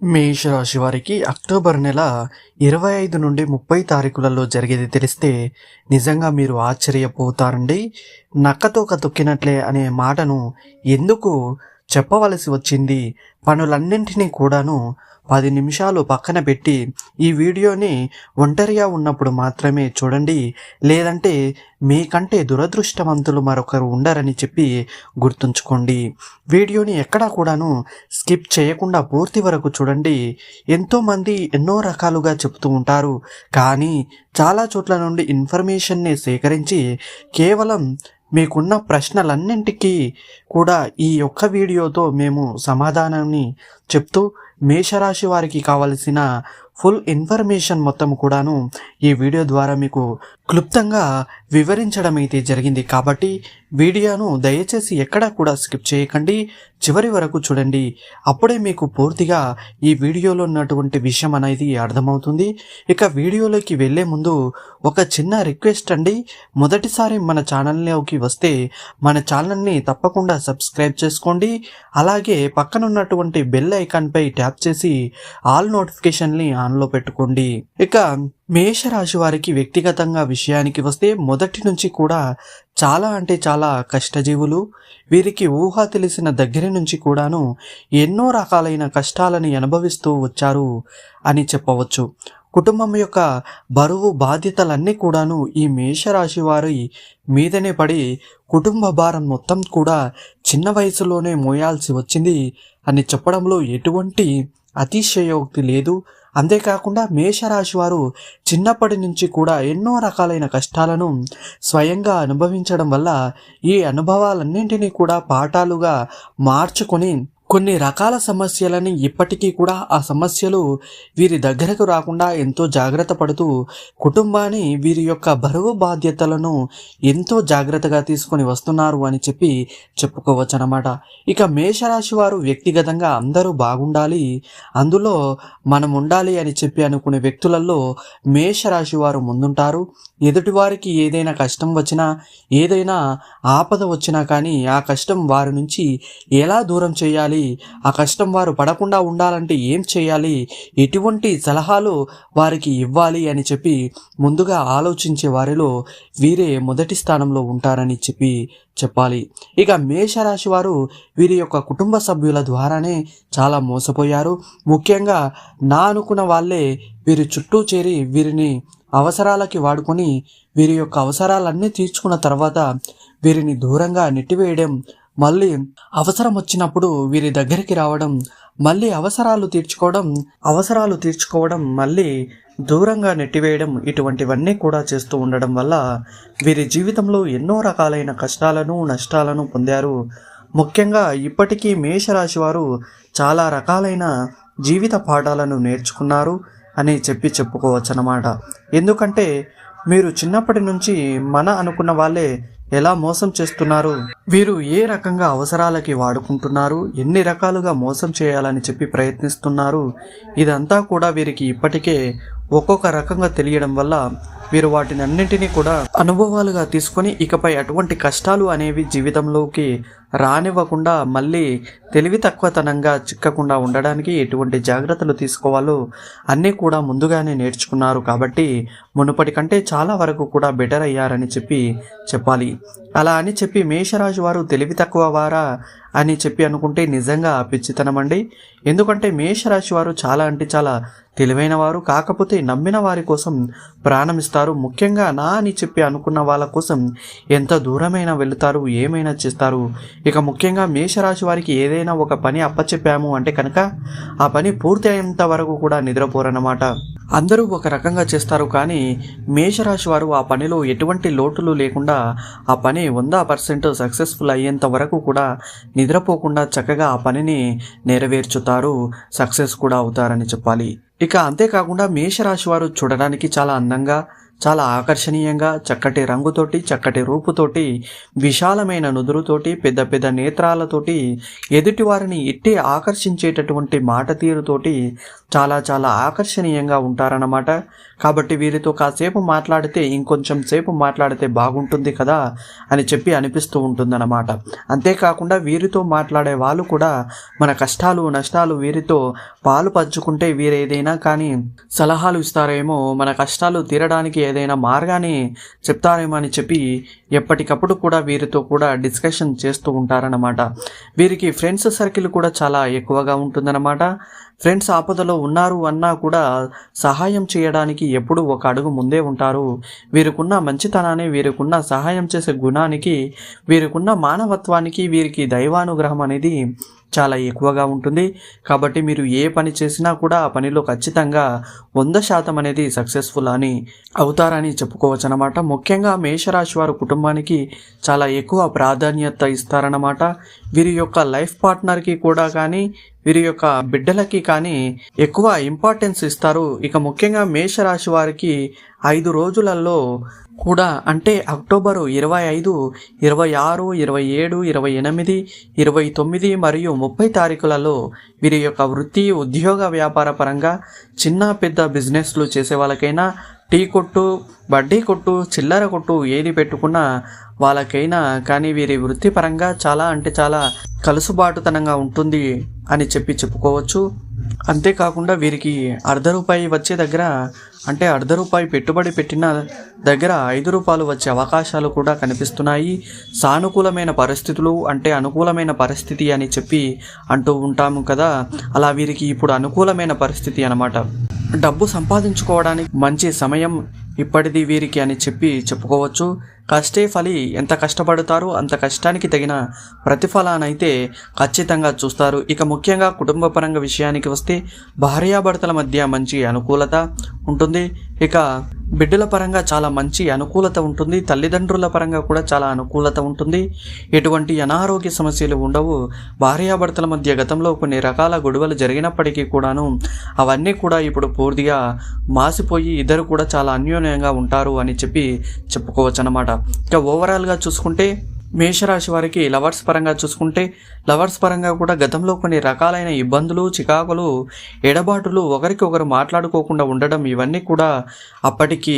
మేషరాశి వారికి అక్టోబర్ నెల 25 నుండి 30 తారీఖులలో జరిగేది తెలిస్తే నిజంగా మీరు ఆశ్చర్యపోతారండి. నక్కతోక తొక్కినట్లే అనే మాటను ఎందుకు చెప్పవలసి వచ్చింది? పనులన్నింటినీ కూడాను 10 నిమిషాలు పక్కన పెట్టి ఈ వీడియోని ఒంటరిగా ఉన్నప్పుడు మాత్రమే చూడండి. లేదంటే మీకంటే దురదృష్టవంతులు మరొకరు ఉండరని చెప్పి గుర్తుంచుకోండి. వీడియోని ఎక్కడా కూడాను స్కిప్ చేయకుండా పూర్తి వరకు చూడండి. ఎంతోమంది ఎన్నో రకాలుగా చెప్తూ ఉంటారు, కానీ చాలా చోట్ల నుండి ఇన్ఫర్మేషన్ని సేకరించి కేవలం మీకున్న ప్రశ్నలన్నింటికీ కూడా ఈ ఒక్క వీడియోతో మేము సమాధానాన్ని చెప్తూ మేషరాశి వారికి కావలసిన ఫుల్ ఇన్ఫర్మేషన్ మొత్తం కూడాను ఈ వీడియో ద్వారా మీకు క్లుప్తంగా వివరించడం అయితే జరిగింది. కాబట్టి వీడియోను దయచేసి ఎక్కడా కూడా స్కిప్ చేయకండి, చివరి వరకు చూడండి. అప్పుడే మీకు పూర్తిగా ఈ వీడియోలో ఉన్నటువంటి విషయం అనేది అర్థమవుతుంది. ఇక వీడియోలోకి వెళ్ళే ముందు ఒక చిన్న రిక్వెస్ట్ అండి. మొదటిసారి మన ఛానల్లోకి వస్తే మన ఛానల్ని తప్పకుండా సబ్స్క్రైబ్ చేసుకోండి. అలాగే పక్కనున్నటువంటి బెల్ ఐకాన్పై ట్యాప్ చేసి ఆల్ నోటిఫికేషన్ని ఆన్లో పెట్టుకోండి. ఇక మేషరాశి వారికి వ్యక్తిగతంగా విషయానికి వస్తే మొదటి నుంచి కూడా చాలా అంటే చాలా కష్టజీవులు. వీరికి ఊహ తెలిసిన దగ్గర నుంచి కూడాను ఎన్నో రకాలైన కష్టాలని అనుభవిస్తూ వచ్చారు అని చెప్పవచ్చు. కుటుంబం యొక్క బరువు బాధ్యతలన్నీ కూడాను ఈ మేషరాశి వారి మీదనే పడి కుటుంబ భారం మొత్తం కూడా చిన్న వయసులోనే మోయాల్సి వచ్చింది అని చెప్పడంలో ఎటువంటి అతిశయోక్తి లేదు. అంతేకాకుండా మేషరాశి వారు చిన్నప్పటి నుంచి కూడా ఎన్నో రకాలైన కష్టాలను స్వయంగా అనుభవించడం వల్ల ఈ అనుభవాలన్నింటినీ కూడా పాఠాలుగా మార్చుకొని కొన్ని రకాల సమస్యలని ఇప్పటికీ కూడా ఆ సమస్యలు వీరి దగ్గరకు రాకుండా ఎంతో జాగ్రత్త పడుతూ కుటుంబాన్ని వీరి యొక్క బరువు బాధ్యతలను ఎంతో జాగ్రత్తగా తీసుకొని వస్తున్నారు అని చెప్పి చెప్పుకోవచ్చు అన్నమాట. ఇక మేషరాశి వారు వ్యక్తిగతంగా అందరూ బాగుండాలి, అందులో మనం ఉండాలి అని చెప్పి అనుకునే వ్యక్తులలో మేషరాశి వారు ముందుంటారు. ఎదుటివారికి ఏదైనా కష్టం వచ్చినా, ఏదైనా ఆపద వచ్చినా కానీ ఆ కష్టం వారి నుంచి ఎలా దూరం చేయాలి, ఆ కష్టం వారు పడకుండా ఉండాలంటే ఏం చేయాలి, ఎటువంటి సలహాలు వారికి ఇవ్వాలి అని చెప్పి ముందుగా ఆలోచించే వారిలో వీరే మొదటి స్థానంలో ఉంటారని చెప్పాలి. ఇక మేషరాశి వారు వీరి యొక్క కుటుంబ సభ్యుల ద్వారానే చాలా మోసపోయారు. ముఖ్యంగా నా అనుకున్న వాళ్ళే వీరి చుట్టూ చేరి వీరిని అవసరాలకి వాడుకొని వీరి యొక్క అవసరాలన్నీ తీర్చుకున్న తర్వాత వీరిని దూరంగా నెట్టివేయడం, మళ్ళీ అవసరం వచ్చినప్పుడు వీరి దగ్గరికి రావడం, మళ్ళీ అవసరాలు తీర్చుకోవడం, మళ్ళీ దూరంగా నెట్టివేయడం, ఇటువంటివన్నీ కూడా చేస్తూ ఉండడం వల్ల వీరి జీవితంలో ఎన్నో రకాలైన కష్టాలను నష్టాలను పొందారు. ముఖ్యంగా ఇప్పటికీ మేషరాశి వారు చాలా రకాలైన జీవిత పాఠాలను నేర్చుకున్నారు అని చెప్పుకోవచ్చు అన్నమాట. ఎందుకంటే మీరు చిన్నప్పటి నుంచి మన అనుకున్న వాళ్ళే ఎలా మోసం చేస్తున్నారు, వీరు ఏ రకంగా అవసరాలకి వాడుకుంటున్నారు, ఎన్ని రకాలుగా మోసం చేయాలని చెప్పి ప్రయత్నిస్తున్నారు, ఇదంతా కూడా వీరికి ఇప్పటికే ఒక్కొక్క రకంగా తెలియడం వల్ల వీరు వాటిని అన్నింటినీ కూడా అనుభవాలుగా తీసుకొని ఇకపై అటువంటి కష్టాలు అనేవి జీవితంలోకి రానివ్వకుండా మళ్ళీ తెలివి తక్కువతనంగా చిక్కకుండా ఉండడానికి ఎటువంటి జాగ్రత్తలు తీసుకోవాలో అన్నీ కూడా ముందుగానే నేర్చుకున్నారు. కాబట్టి మునుపటి కంటే చాలా వరకు కూడా బెటర్ అయ్యారని చెప్పాలి. అలా అని చెప్పి మేషరాశి వారు తెలివి తక్కువ వారా అని అనుకుంటే నిజంగా పిచ్చితనమండి. ఎందుకంటే మేషరాశి వారు చాలా అంటే చాలా తెలివైన వారు. కాకపోతే నమ్మిన వారి కోసం ప్రాణమిస్తారు. ముఖ్యంగా నా అని అనుకున్న వాళ్ళ కోసం ఎంత దూరమైనా వెళుతారు, ఏమైనా చేస్తారు. ఇక ముఖ్యంగా మేషరాశి వారికి ఏదైనా ఒక పని అప్పచెప్పాము అంటే కనుక ఆ పని పూర్తి అయ్యేంత వరకు కూడా నిద్రపోరన్నమాట. అందరూ ఒక రకంగా చేస్తారు, కానీ మేషరాశి వారు ఆ పనిలో ఎటువంటి లోటులు లేకుండా ఆ పని 100% సక్సెస్ఫుల్ అయ్యేంత వరకు కూడా నిద్రపోకుండా చక్కగా ఆ పనిని నెరవేర్చుతారు, సక్సెస్ కూడా అవుతారని చెప్పాలి. ఇక అంతేకాకుండా మేషరాశి వారు చూడడానికి చాలా అందంగా, చాలా ఆకర్షణీయంగా చక్కటి రంగుతోటి చక్కటి రూపుతోటి విశాలమైన నుదురుతోటి పెద్ద పెద్ద నేత్రాలతోటి ఎదుటి వారిని ఇట్టి ఆకర్షించేటటువంటి మాట తీరుతోటి చాలా చాలా ఆకర్షణీయంగా ఉంటారన్నమాట. కాబట్టి వీరితో కాసేపు మాట్లాడితే ఇంకొంచెం సేపు మాట్లాడితే బాగుంటుంది కదా అని చెప్పి అనిపిస్తూ ఉంటుందన్నమాట. అంతేకాకుండా వీరితో మాట్లాడే వాళ్ళు కూడా మన కష్టాలు నష్టాలు వీరితో పాలు పంచుకుంటే వీరు ఏదైనా కానీ సలహాలు ఇస్తారేమో, మన కష్టాలు తీరడానికి ఏదైనా మార్గాన్ని చెప్తారేమో అని చెప్పి ఎప్పటికప్పుడు కూడా వీరితో కూడా డిస్కషన్ చేస్తూ ఉంటారన్నమాట. వీరికి ఫ్రెండ్స్ సర్కిల్ కూడా చాలా ఎక్కువగా ఉంటుందన్నమాట. ఫ్రెండ్స్ ఆపదలో ఉన్నారు అన్నా కూడా సహాయం చేయడానికి ఎప్పుడు ఒక అడుగు ముందే ఉంటారు. వీరికున్న మంచితనాన్ని, వీరికున్న సహాయం చేసే గుణానికి, వీరికున్న మానవత్వానికి వీరికి దైవానుగ్రహం అనేది చాలా ఎక్కువగా ఉంటుంది. కాబట్టి మీరు ఏ పని చేసినా కూడా ఆ పనిలో ఖచ్చితంగా 100% అనేది సక్సెస్ఫుల్ అని అవుతారని చెప్పుకోవచ్చు అనమాట. ముఖ్యంగా మేషరాశి వారు కుటుంబానికి చాలా ఎక్కువ ప్రాధాన్యత ఇస్తారన్నమాట. వీరి యొక్క లైఫ్ పార్ట్నర్కి కూడా కానీ వీరి యొక్క బిడ్డలకి కానీ ఎక్కువ ఇంపార్టెన్స్ ఇస్తారు. ఇక ముఖ్యంగా మేషరాశి వారికి 5 రోజులలో కూడా అంటే అక్టోబరు 25, 26, 27, 28, 29 మరియు 30 తారీఖులలో వీరి యొక్క వృత్తి, ఉద్యోగ, వ్యాపార పరంగా చిన్న పెద్ద బిజినెస్లు చేసే వాళ్ళకైనా, టీ కొట్టు, బడ్డీ కొట్టు, చిల్లర కొట్టు ఏది పెట్టుకున్నా వాళ్ళకైనా కానీ వీరి వృత్తిపరంగా చాలా అంటే చాలా కలుసుబాటుతనంగా ఉంటుంది అని చెప్పుకోవచ్చు. అంతేకాకుండా వీరికి ₹1/2 వచ్చే దగ్గర అంటే ₹1/2 పెట్టుబడి పెట్టిన దగ్గర ₹5 వచ్చే అవకాశాలు కూడా కనిపిస్తున్నాయి. సానుకూలమైన పరిస్థితులు అంటే అనుకూలమైన పరిస్థితి అని చెప్పి అంటూ ఉంటాము కదా, అలా వీరికి ఇప్పుడు అనుకూలమైన పరిస్థితి అన్నమాట. డబ్బు సంపాదించుకోవడానికి మంచి సమయం ఇప్పటిది వీరికి అని చెప్పుకోవచ్చు. కష్టే ఫలి, ఎంత కష్టపడతారో అంత కష్టానికి తగిన ప్రతిఫలానైతే ఖచ్చితంగా చూస్తారు. ఇక ముఖ్యంగా కుటుంబ పరంగా విషయానికి వస్తే భార్యాభర్తల మధ్య మంచి అనుకూలత ఉంటుంది. ఇక బిడ్డల పరంగా చాలా మంచి అనుకూలత ఉంటుంది. తల్లిదండ్రుల పరంగా కూడా చాలా అనుకూలత ఉంటుంది. ఎటువంటి అనారోగ్య సమస్యలు ఉండవు. భార్యాభర్తల మధ్య గతంలో కొన్ని రకాల గొడవలు జరిగినప్పటికీ కూడాను అవన్నీ కూడా ఇప్పుడు పూర్తిగా మాసిపోయి ఇద్దరు కూడా చాలా అన్యోన్యంగా ఉంటారు అని చెప్పుకోవచ్చు అన్నమాట. ఇక ఓవరాల్గా చూసుకుంటే మేషరాశి వారికి లవర్స్ పరంగా కూడా గతంలో కొన్ని రకాలైన ఇబ్బందులు, చికాకులు, ఎడబాటులు, ఒకరికొకరు మాట్లాడుకోకుండా ఉండడం ఇవన్నీ కూడా అప్పటికి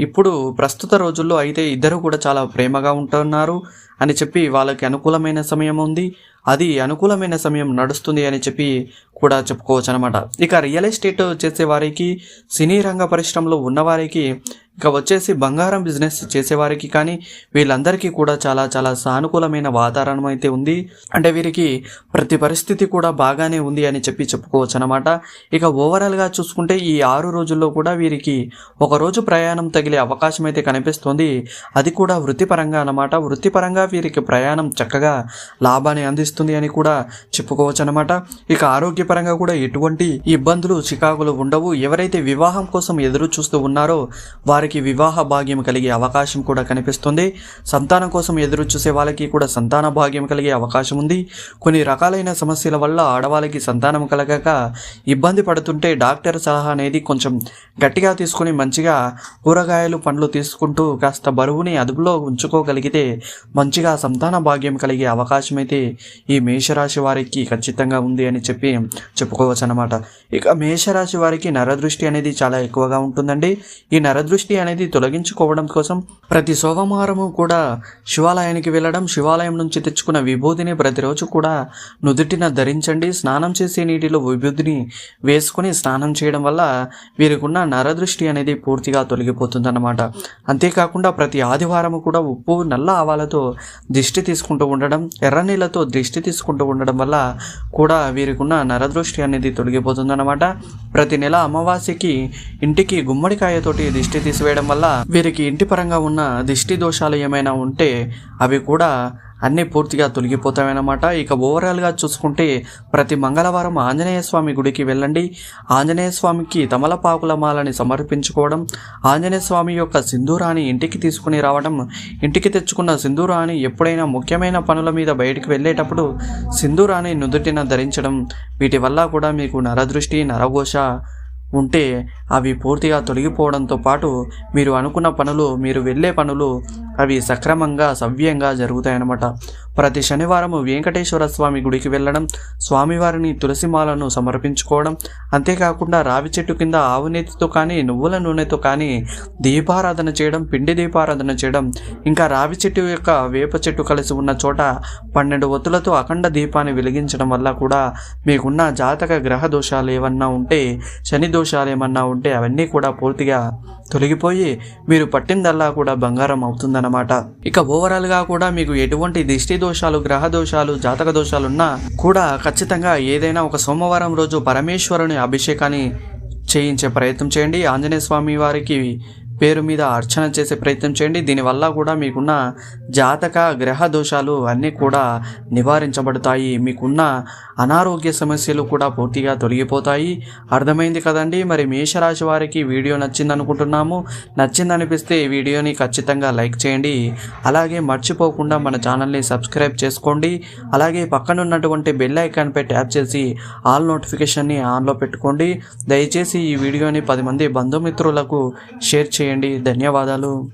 ఇప్పుడు ప్రస్తుత రోజుల్లో అయితే ఇద్దరు కూడా చాలా ప్రేమగా ఉంటున్నారు అని వాళ్ళకి అనుకూలమైన సమయం ఉంది. అది అనుకూలమైన సమయం నడుస్తుంది అని కూడా చెప్పుకోవచ్చు అనమాట. ఇక రియల్ ఎస్టేట్ చేసేవారికి, సినీ రంగ పరిశ్రమలో ఉన్నవారికి, ఇక వచ్చేసి బంగారం బిజినెస్ చేసేవారికి కానీ వీళ్ళందరికీ కూడా చాలా చాలా సానుకూలమైన వాతావరణం అయితే ఉంది. అంటే వీరికి ప్రతి పరిస్థితి కూడా బాగానే ఉంది అని చెప్పుకోవచ్చు అనమాట. ఇక ఓవరాల్గా చూసుకుంటే ఈ 6 రోజుల్లో కూడా వీరికి ఒకరోజు ప్రయాణం తగిలే అవకాశం అయితే కనిపిస్తుంది. అది కూడా వృత్తిపరంగా అనమాట. వృత్తిపరంగా వీరికి ప్రయాణం చక్కగా లాభాన్ని అందిస్తుంది అని కూడా చెప్పుకోవచ్చు అనమాట. ఇక ఆరోగ్యపరంగా కూడా ఎటువంటి ఇబ్బందులు, చికాకులు ఉండవు. ఎవరైతే వివాహం కోసం ఎదురు చూస్తూ ఉన్నారో వారికి వివాహ భాగ్యం కలిగే అవకాశం కూడా కనిపిస్తుంది. సంతానం కోసం ఎదురు చూసే వాళ్ళకి కూడా సంతాన భాగ్యం కలిగే అవకాశం ఉంది. కొన్ని రకాలైన సమస్యల వల్ల ఆడవాళ్ళకి సంతానం కలగక ఇబ్బంది పడుతుంటే డాక్టర్ సలహా అనేది కొంచెం గట్టిగా తీసుకుని మంచిగా కూరగాయలు, పండ్లు తీసుకుంటూ కాస్త బరువుని అదుపులో ఉంచుకోగలిగితే మంచిగా సంతాన భాగ్యం కలిగే అవకాశం అయితే ఈ మేషరాశి వారికి ఖచ్చితంగా ఉంది అని చెప్పుకోవచ్చు అనమాట. ఇక మేషరాశి వారికి నరదృష్టి అనేది చాలా ఎక్కువగా ఉంటుందండి. ఈ నరదృష్టి అనేది తొలగించుకోవడం కోసం ప్రతి సోమవారము కూడా శివాలయానికి వెళ్ళడం, శివాలయం నుంచి తెచ్చుకున్న విభూతిని ప్రతిరోజు కూడా నుదుటిన ధరించండి. స్నానం చేసే నీటిలో విభూతిని వేసుకుని స్నానం చేయడం వల్ల వీరికున్న నరదృష్టి అనేది పూర్తిగా తొలగిపోతుందన్నమాట. అంతేకాకుండా ప్రతి ఆదివారము కూడా ఉప్పు, నల్ల ఆవాలతో దిష్టి తీసుకుంటూ ఉండడం, ఎర్ర నీళ్ళతో దిష్టి తీసుకుంటూ ఉండడం వల్ల కూడా వీరికున్న నరదృష్టి అనేది తొలగిపోతుందన్నమాట. ప్రతి నెల అమావాస్యకి ఇంటికి గుమ్మడికాయతోటి దిష్టి తీసివేయడం వల్ల వీరికి ఇంటి పరంగా ఉన్న దిష్టి దోషాలు ఏమైనా ఉంటే అవి కూడా అన్నీ పూర్తిగా తొలగిపోతాయన్నమాట. ఇక ఓవరాల్గా చూసుకుంటే ప్రతి మంగళవారం ఆంజనేయ స్వామి గుడికి వెళ్ళండి. ఆంజనేయ స్వామికి తమలపాకుల మాలని సమర్పించుకోవడం, ఆంజనేయ స్వామి యొక్క సింధూరాన్ని ఇంటికి తీసుకుని రావడం, ఇంటికి తెచ్చుకున్న సింధూరాన్ని ఎప్పుడైనా ముఖ్యమైన పనుల మీద బయటికి వెళ్ళేటప్పుడు సింధూరాన్ని నుదుటిన ధరించడం, వీటి వల్ల కూడా మీకు నరదృష్టి, నరఘోష ఉంటే అవి పూర్తిగా తొలగిపోవడంతో పాటు మీరు అనుకున్న పనులు, మీరు వెళ్ళే పనులు అవి సక్రమంగా సవ్యంగా జరుగుతాయన్నమాట. ప్రతి శనివారం వెంకటేశ్వర స్వామి గుడికి వెళ్ళడం, స్వామివారిని తులసిమాలను సమర్పించుకోవడం, అంతేకాకుండా రావి చెట్టు కింద ఆవు నెత్తితో కానీ నువ్వుల నూనెతో కానీ దీపారాధన చేయడం, పిండి దీపారాధన చేయడం, ఇంకా రావి చెట్టు యొక్క వేప చెట్టు కలిసి ఉన్న చోట 12 ఒత్తులతో అఖండ దీపాన్ని వెలిగించడం వల్ల కూడా మీకున్న జాతక గ్రహ దోషాలు ఏమన్నా ఉంటే, శని దోషాలు ఏమన్నా ఉంటే అవన్నీ కూడా పూర్తిగా తొలగిపోయి మీరు పట్టిందల్లా కూడా బంగారం అవుతుందన్నమాట. ఇక ఓవరాల్గా కూడా మీకు ఎటువంటి దిష్టి దోషాలు, గ్రహ దోషాలు, జాతక దోషాలున్నా కూడా ఖచ్చితంగా ఏదైనా ఒక సోమవారం రోజు పరమేశ్వరుని అభిషేకాన్ని చేయించే ప్రయత్నం చేయండి. ఆంజనేయ స్వామి వారికి పేరు మీద అర్చన చేసే ప్రయత్నం చేయండి. దీనివల్ల కూడా మీకున్న జాతక గ్రహ దోషాలు అన్నీ కూడా నివారించబడతాయి. మీకున్న అనారోగ్య సమస్యలు కూడా పూర్తిగా తొలగిపోతాయి. అర్థమైంది కదండి. మరి మేషరాశి వారికి వీడియో నచ్చింది అనుకుంటున్నాము. నచ్చిందనిపిస్తే ఈ వీడియోని ఖచ్చితంగా లైక్ చేయండి. అలాగే మర్చిపోకుండా మన ఛానల్ని సబ్స్క్రైబ్ చేసుకోండి. అలాగే పక్కనున్నటువంటి బెల్ ఐకాన్పై ట్యాప్ చేసి ఆల్ నోటిఫికేషన్ని ఆన్లో పెట్టుకోండి. దయచేసి ఈ వీడియోని 10 మంది బంధుమిత్రులకు షేర్ చేయండి. ధన్యవాదాలు.